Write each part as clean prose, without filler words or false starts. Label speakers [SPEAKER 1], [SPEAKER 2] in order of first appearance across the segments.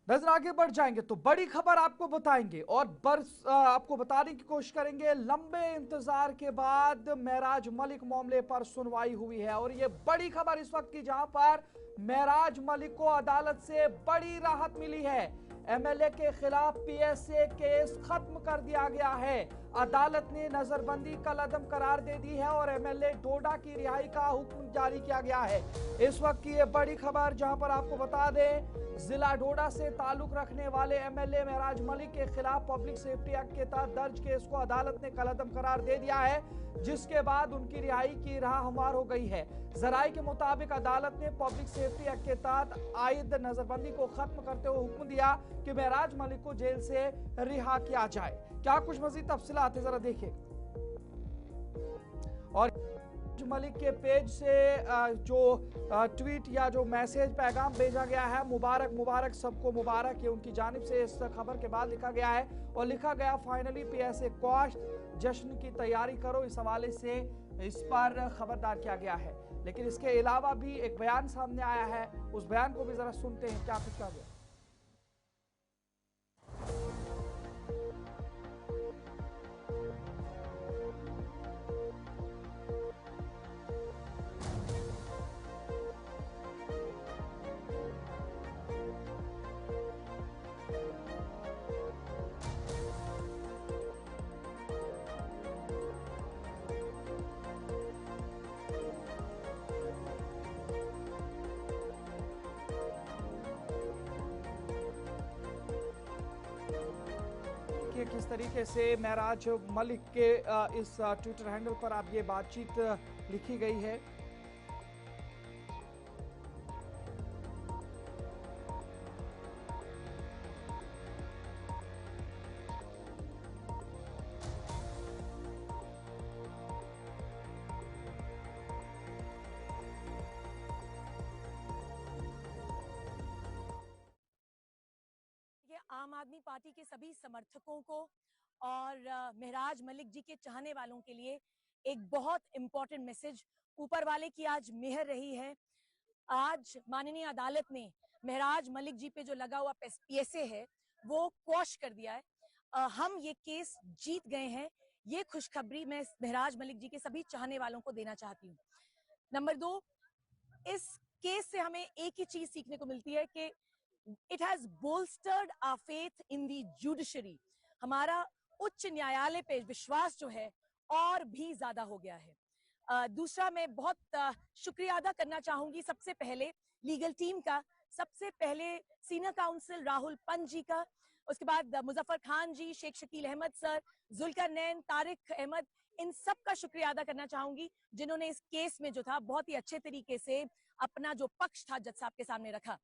[SPEAKER 1] नजर आगे बढ़ जाएंगे तो बड़ी खबर आपको बताएंगे और आपको बताने की कोशिश करेंगे। लंबे इंतजार के बाद महराज मलिक मामले पर सुनवाई हुई है और ये बड़ी खबर इस वक्त की, जहां पर महराज मलिक को अदालत से बड़ी राहत मिली है। एमएलए के खिलाफ पीएसए केस खत्म कर दिया गया है। अदालत ने नजरबंदी कल अदम करार दे दी है और एमएलए डोडा की रिहाई का हुक्म जारी किया गया है। इस वक्त की ये बड़ी खबर, जहां पर आपको बता दें जिला डोडा से ताल्लुक रखने वाले एमएलए महराज मलिक के खिलाफ पब्लिक सेफ्टी एक्ट के तहत दर्ज केस को अदालत ने कलअदम करार दे दिया है, जिसके बाद उनकी रिहाई की राह हमवार हो गई है। जराये के मुताबिक अदालत ने पब्लिक सेफ्टी एक्ट के तहत आयद नजरबंदी को खत्म करते हुए हुक्म दिया कि महराज मलिक को जेल से रिहा किया जाए। क्या कुछ मजीद तफसीलात है, जरा देखिए। और मलिक के पेज से जो ट्वीट या जो मैसेज पैगाम भेजा गया है, मुबारक मुबारक, सबको मुबारक, ये उनकी जानिब से इस खबर के बाद लिखा गया है। और लिखा गया फाइनली पीएसए क्वाश, जश्न की तैयारी करो। इस हवाले से इस पर खबरदार किया गया है। लेकिन इसके अलावा भी एक बयान सामने आया है, उस बयान को भी जरा सुनते हैं क्या कुछ कहा गया। कि किस तरीके से महराज मलिक के इस ट्विटर हैंडल पर अब ये बातचीत लिखी गई है।
[SPEAKER 2] आम आदमी पार्टी के सभी समर्थकों को और महराज मलिक जी के चाहने वालों के लिए एक बहुत इंपॉर्टेंट मैसेज, ऊपर वाले की आज मेहर रही है। आज माननीय अदालत ने महराज मलिक जी पे जो लगा हुआ पीएसए है वो क्वॉश कर दिया है। हम ये केस जीत गए हैं। ये खुशखबरी मैं महराज मलिक जी के सभी चाहने वालों को देना चाहती हूँ। नंबर 2, इस केस से हमें एक ही चीज सीखने को मिलती है कि it has bolstered our faith in the judiciary. हमारा उच्च न्यायालय पे विश्वास जो है और भी ज्यादा हो गया है। दूसरा, मैं बहुत शुक्रिया अदा करना चाहूंगी सबसे पहले लीगल टीम का, सबसे पहले सीनियर काउंसिल राहुल पंत जी का, उसके बाद मुजफ्फर खान जी, शेख शकील अहमद सर, जुल्करनैन, तारिक अहमद, इन सब का शुक्रिया अदा करना चाहूंगी जिन्होंने इस केस में जो था बहुत ही अच्छे तरीके से अपना जो पक्ष था जज साहब के सामने रखा।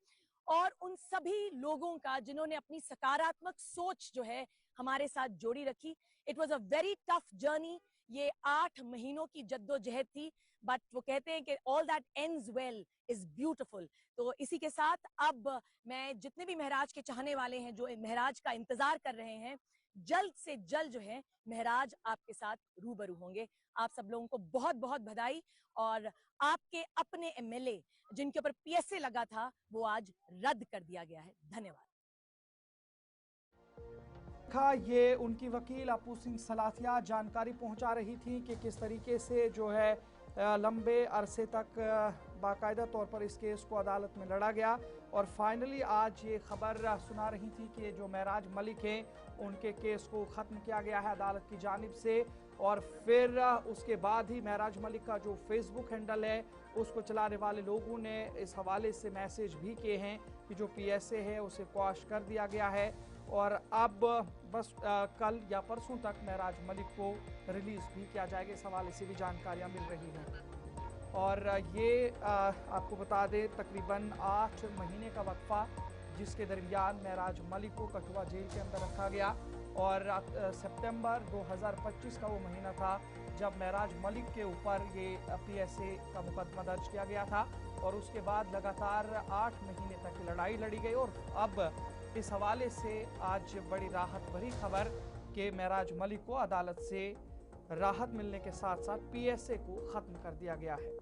[SPEAKER 2] और उन सभी लोगों का जिन्होंने अपनी सकारात्मक सोच जो है हमारे साथ जोड़ी रखी। It was a very tough journey. ये 8 महीनों की जद्दोजहद थी, बट वो कहते हैं कि all that ends well is beautiful. तो इसी के साथ अब मैं जितने भी महराज के चाहने वाले हैं जो महराज का इंतजार कर रहे हैं, जल्द से जल्द जो है महराज आपके साथ रूबरू होंगे। आप सब लोगों को बहुत बहुत बधाई। और आपके अपने एमएलए जिनके ऊपर पीएसए लगा था वो आज रद्द कर दिया गया है। धन्यवाद।
[SPEAKER 1] ये उनकी वकील अपू सिंह सलाथिया जानकारी पहुंचा रही थी कि किस तरीके से जो है लंबे अरसे तक बाकायदा तौर पर इस केस को अदालत में लड़ा गया और फाइनली आज ये खबर सुना रही थी कि जो महराज मलिक हैं उनके केस को ख़त्म किया गया है अदालत की जानिब से। और फिर उसके बाद ही महराज मलिक का जो फेसबुक हैंडल है उसको चलाने वाले लोगों ने इस हवाले से मैसेज भी किए हैं कि जो पीएसए है उसे क्वाश कर दिया गया है और अब बस कल या परसों तक महराज मलिक को रिलीज़ भी किया जाएगा। इस हवाले से भी जानकारियां मिल रही हैं। और ये आपको बता दें तकरीबन 8 महीने का वक्फा जिसके दरमियान महराज मलिक को कठुआ जेल के अंदर रखा गया और सितंबर 2025 का वो महीना था जब महराज मलिक के ऊपर ये पीएसए का मुकदमा दर्ज किया गया था और उसके बाद लगातार 8 महीने तक लड़ाई लड़ी गई। और अब इस हवाले से आज बड़ी राहत भरी खबर कि महराज मलिक को अदालत से राहत मिलने के साथ साथ पीएसए को ख़त्म कर दिया गया है।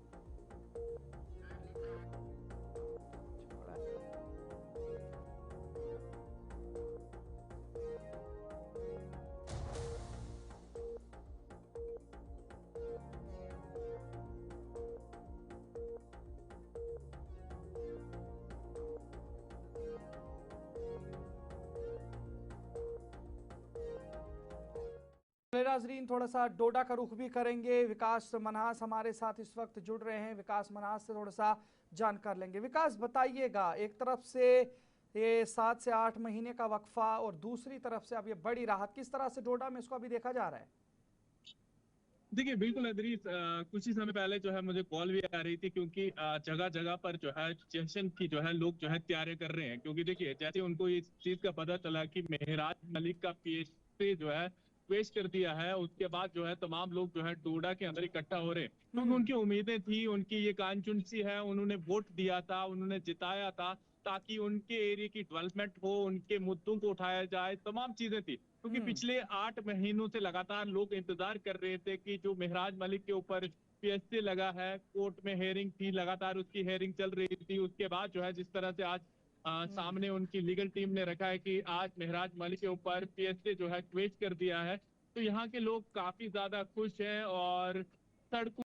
[SPEAKER 1] नाजरीन, थोड़ा सा डोडा का रुख भी करेंगे। विकास मन्हास हमारे साथ इस वक्त जुड़ रहे हैं, विकास मन्हास से थोड़ा सा जानकार लेंगे। विकास, बताइएगा, एक तरफ से ये 7 से 8 महीने का वक्फा और दूसरी तरफ से अब ये बड़ी राहत, किस तरह से डोडा में इसको अभी देखा जा रहा है?
[SPEAKER 3] देखिए बिल्कुल अदरीस, कुछ ही समय पहले जो है मुझे कॉल भी आ रही थी, क्योंकि जगह जगह पर जो है जश्न की जो है लोग जो है तैयारी कर रहे हैं। क्योंकि देखिए जैसे उनको इस चीज का पता चला कि मेहराज मलिक का पीएसपी जो है पेश कर दिया है, उसके बाद जो है तमाम लोग जो है डोडा के अंदर इकट्ठा हो रहे हैं। क्योंकि उनकी उम्मीदें थी, उनकी ये कांचुनसी है, उन्होंने वोट दिया था, उन्होंने जिताया था ताकि उनके एरिया की डेवलपमेंट हो, उनके मुद्दों को उठाया जाए, तमाम चीजें थी। क्योंकि पिछले 8 महीनों से लगातार लोग इंतजार कर रहे थे कि जो मेहराज मलिक के ऊपर पीएससी लगा है, कोर्ट में हेयरिंग थी, लगातार उसकी हेयरिंग चल रही थी। उसके बाद जो है जिस तरह से आज सामने उनकी लीगल टीम ने रखा है कि आज मेहराज मलिक के ऊपर पीएससी जो है क्वेश कर दिया है, तो यहाँ के लोग काफी ज्यादा खुश हैं और सड़कों